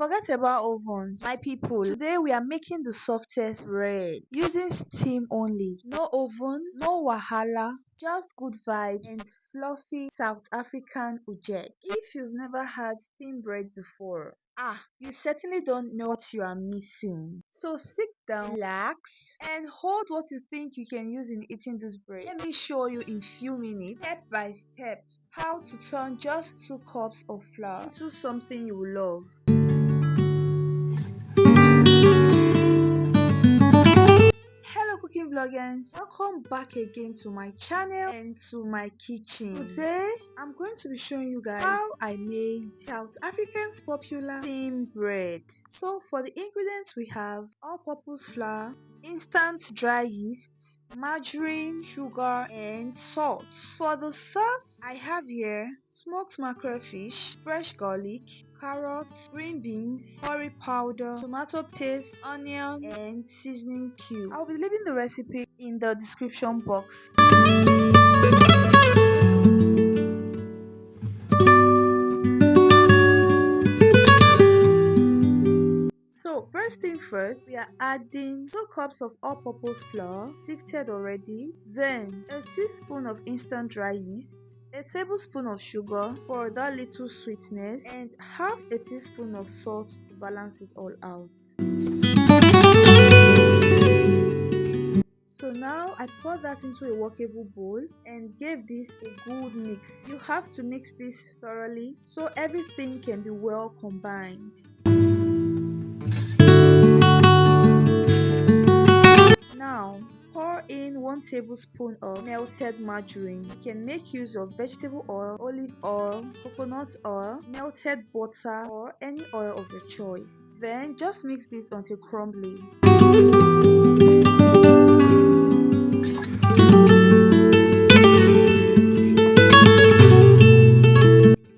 Forget about ovens, my people. Today we are making the softest bread using steam only. No oven, no wahala, just good vibes and fluffy South African Ujeqe. If you've never had steamed bread before, you certainly don't know what you are missing. So sit down, relax, and hold what you think you can use in eating this bread. Let me show you in few minutes, step by step, how to turn just 2 cups of flour into something you will love. Hello cooking vloggers, welcome back again to my channel and to my kitchen. Today I'm going to be showing you guys how I made South African's popular steamed bread. So for the ingredients we have all-purpose flour, instant dry yeast, margarine, sugar and salt. For the sauce I have here smoked mackerel fish, fresh garlic, carrots, green beans, curry powder, tomato paste, onion and seasoning cube. I'll be leaving the recipe in the description box. So first thing first, we are adding 2 cups of all-purpose flour, sifted already, then a teaspoon of instant dry yeast, a tablespoon of sugar for that little sweetness, and half a teaspoon of salt to balance it all out. So now I poured that into a workable bowl and gave this a good mix. You have to mix this thoroughly so everything can be well combined. Now pour in 1 tablespoon of melted margarine. You can make use of vegetable oil, olive oil, coconut oil, melted butter or any oil of your choice. Then just mix this until crumbly.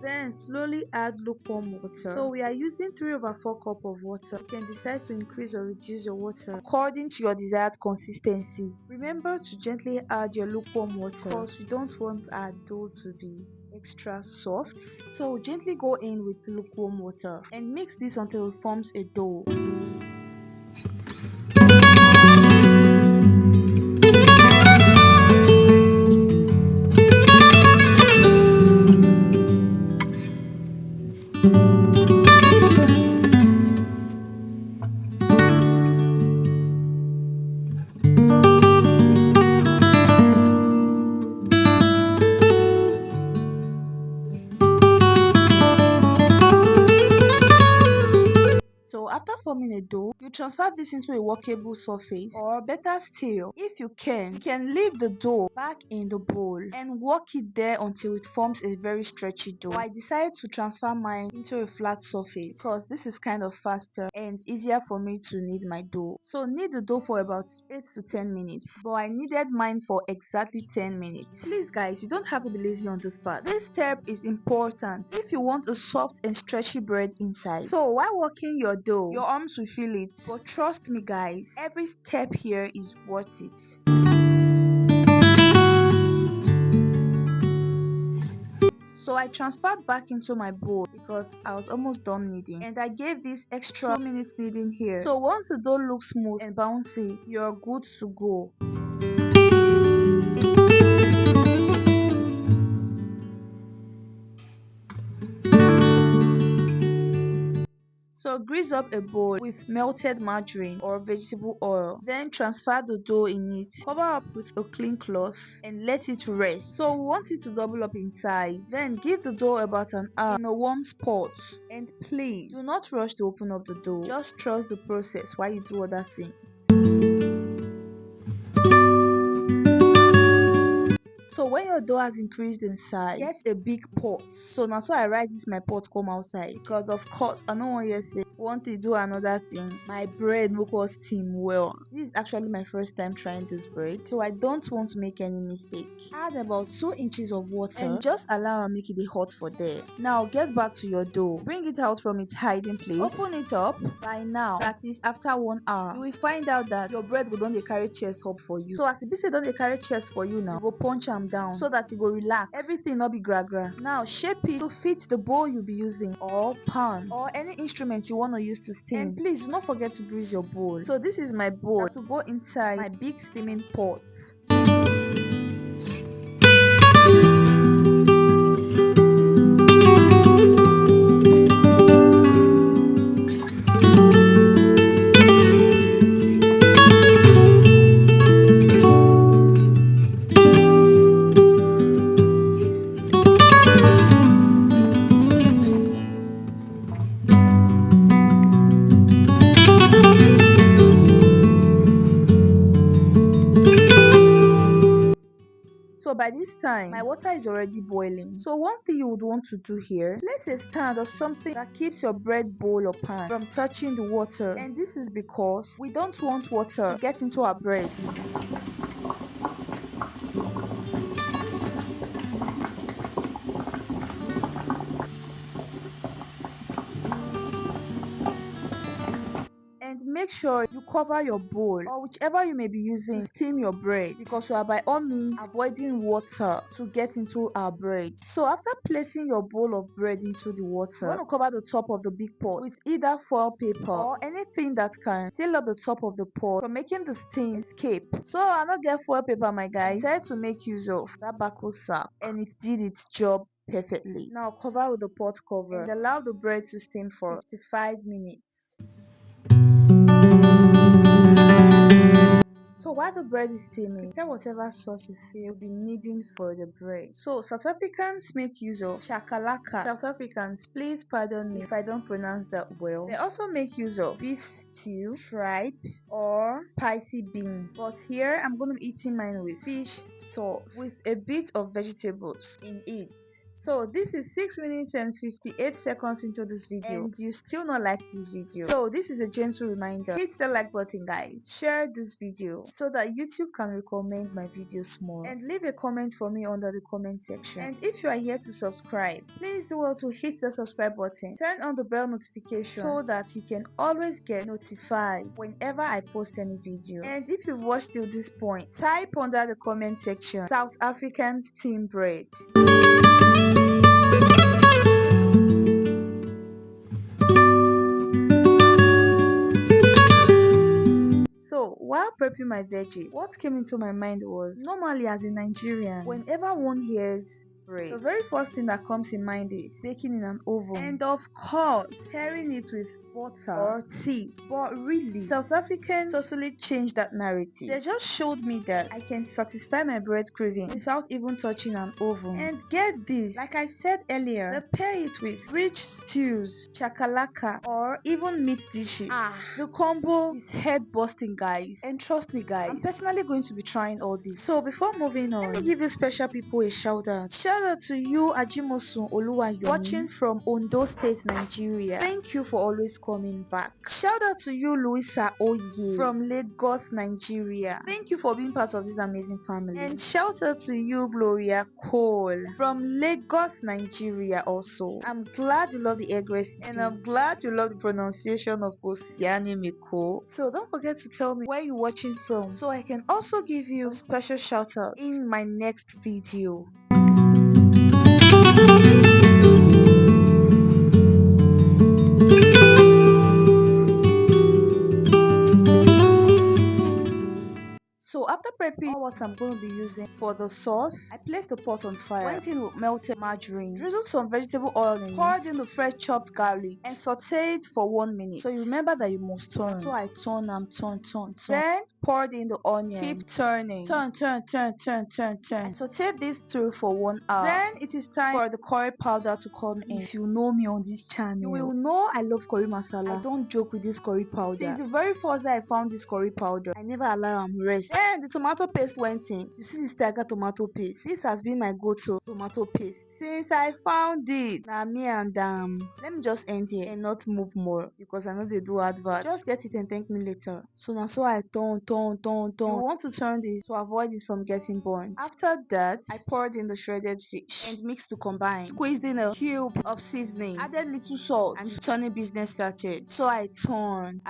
Then slowly add lukewarm water. So we are using 3/4 cup of water. You can decide to increase or reduce your water according to your desired consistency. Remember to gently add your lukewarm water because we don't want our dough to be extra soft. So gently go in with lukewarm water and mix this until it forms a dough. So after forming a dough, you transfer this into a workable surface, or better still, if you can leave the dough back in the bowl and work it there until it forms a very stretchy dough. So I decided to transfer mine into a flat surface because this is kind of faster and easier for me to knead my dough. So knead the dough for about 8 to 10 minutes, but I kneaded mine for exactly 10 minutes. Please guys, you don't have to be lazy on this part. This step is important if you want a soft and stretchy bread inside. So while working your dough, your arms will feel it, but trust me guys, every step here is worth it. So I transferred back into my bowl because I was almost done kneading, and I gave this extra 2 minutes kneading here. So once the dough looks smooth and bouncy, you're good to go. So grease up a bowl with melted margarine or vegetable oil. Then transfer the dough in it. Cover up with a clean cloth and let it rest. So we want it to double up in size. Then give the dough about an hour in a warm spot. And please do not rush to open up the dough. Just trust the process while you do other things. So when your dough has increased in size, get a big pot. So now I write this my pot come outside because of course I don't want you to say Want to do another thing? My bread no go steam well. This is actually my first time trying this bread, so I don't want to make any mistake. Add about 2 inches of water and just allow am make it dey hot for there. Now get back to your dough. Bring it out from its hiding place. Open it up. By now, that is after 1 hour, you will find out that your bread go don dey carry chest up for you. So as e be say don dey carry chest for you now, you go punch am down so that e go relax. Everything no be gra. Now shape it to fit the bowl you'll be using, or pan, or any instrument you want to use to steam. And please do not forget to grease your bowl. So this is my bowl that will go inside my big steaming pot. So by this time, my water is already boiling. So one thing you would want to do here, place a stand or something that keeps your bread bowl or pan from touching the water. And this is because we don't want water to get into our bread. And make sure you cover your bowl or whichever you may be using to steam your bread, because we are by all means avoiding water to get into our bread. So after placing your bowl of bread into the water, you want to cover the top of the big pot with either foil paper or anything that can seal up the top of the pot from making the steam escape. So I not get foil paper, my guys. I decided to make use of that bako sack, and it did its job perfectly. Now cover with the pot cover and allow the bread to steam for 55 minutes. So while the bread is steaming, prepare whatever sauce you feel you'll be needing for the bread. So South Africans make use of chakalaka. South Africans, please pardon me if I don't pronounce that well. They also make use of beef stew, tripe, or spicy beans. But here I'm going to be eating mine with fish sauce with a bit of vegetables in it. So this is 6 minutes and 58 seconds into this video, and you still not like this video. So this is a gentle reminder, hit the like button, guys. Share this video so that YouTube can recommend my videos more, and leave a comment for me under the comment section. And if you are here to subscribe, please do well to hit the subscribe button, turn on the bell notification so that you can always get notified whenever I post any video. And if you've watched till this point, type under the comment section South African steam bread. So while prepping my veggies, what came into my mind was, normally as a Nigerian, whenever one hears bread, the very first thing that comes in mind is baking in an oven, and of course pairing it with butter or tea. But really, South Africans totally changed that narrative. They just showed me that I can satisfy my bread craving without even touching an oven. And get this, like I said earlier, they pair it with rich stews, chakalaka, or even meat dishes. The combo is head busting, guys. And trust me, guys, I'm personally going to be trying all this. So before moving on, let me give these special people a shout out. Shout out to you, Ajimosun Oluwayomi, watching from Ondo State, Nigeria. Thank you for always coming back. Shout out to you, Louisa Oye, from Lagos, Nigeria. Thank you for being part of this amazing family. And shout out to you, Gloria Cole, from Lagos, Nigeria also. I'm glad you love the egg recipe, and I'm glad you love the pronunciation of Osiani Miko. So don't forget to tell me where you're watching from, so I can also give you a special shout out in my next video. So after prepping all what I'm going to be using for the sauce, I placed the pot on fire, went in with melted margarine, drizzled some vegetable oil in it, poured in the fresh chopped garlic, and sauteed for 1 minute. So you remember that you must turn. So I turn. Then poured in the onion. Keep turning. Turn. I sauteed this through for 1 hour. Then it is time for the curry powder to come in. If you know me on this channel, you will know I love curry masala. I don't joke with this curry powder. Since the very first day I found this curry powder, I never allow am rest. Then the tomato paste went in. You see this tiger tomato paste? This has been my go-to tomato paste since I found it. Now me and let me just end here and not move more because I know they do advert. Just get it and thank me later. So now I turn. You want to turn this to avoid it from getting burnt. After that, I poured in the shredded fish and mixed to combine. Squeezed in a cube of seasoning, added little salt, and the turning business started. So I turned,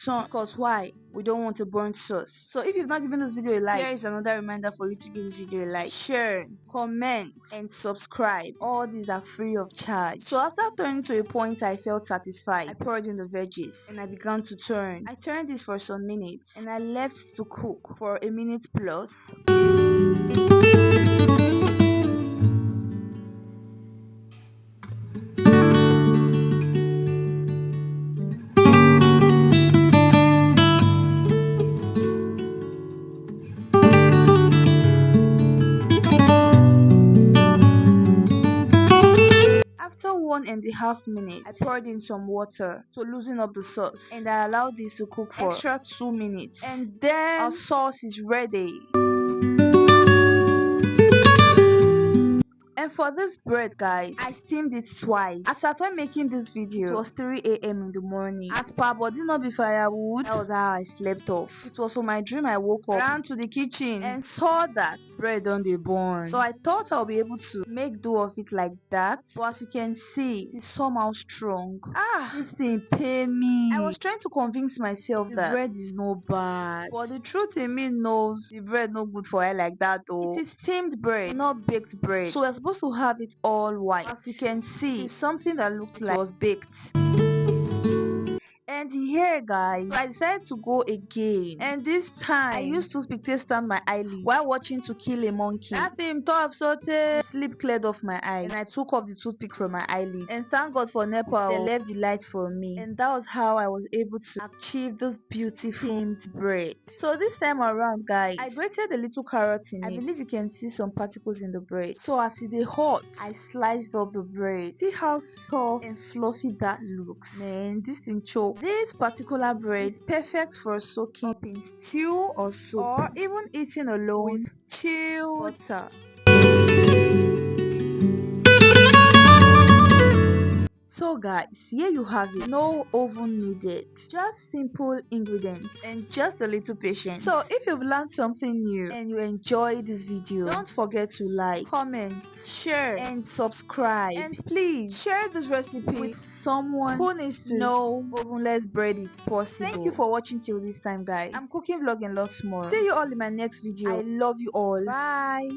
because why? We don't want a burnt sauce. So if you've not given this video a like, here is another reminder for you to give this video a like, share, comment, and subscribe. All these are free of charge. So after turning to a point I felt satisfied, I poured in the veggies and I began to turn. I turned this for some minutes and I left to cook for a minute plus. After 1.5 minutes, I poured in some water to loosen up the sauce and I allowed this to cook for extra 2 minutes. And then our sauce is ready. And for this bread, guys, I steamed it twice. As at when making this video, it was 3 a.m. in the morning. As per body not be firewood, that was how I slept off. It was for my dream I woke up, ran to the kitchen and saw that bread on the bone. So I thought I'll be able to make dough of it like that. But as you can see, it is somehow strong. This thing pained me. I was trying to convince myself that bread is not bad. But the truth in me knows the bread not good for her like that though. It is steamed bread, not baked bread. So we're supposed to have it all white. As you can see, it's something that looked like it was baked. And here, guys, I decided to go again. And this time, I used toothpick to stand my eyelid while watching To Kill a Monkey. That film tough, so sleep cleared off my eyes. And I took off the toothpick from my eyelid. And thank God for NEPA, they left the light for me. And that was how I was able to achieve this beautiful themed bread. So this time around, guys, I grated a little carrot in it. I believe you can see some particles in the bread. So as it is hot, I sliced up the bread. See how soft and fluffy that looks. Man, this thing choke. This particular bread is perfect for soaking up in stew or soup, or even eating alone with chilled butter. So guys, here you have it. No oven needed. Just simple ingredients and just a little patience. So if you've learned something new and you enjoyed this video, don't forget to like, comment, share, and subscribe. And please share this recipe with someone who needs to know ovenless bread is possible. Thank you for watching till this time, guys. I'm cooking vlog and lots more. See you all in my next video. I love you all. Bye.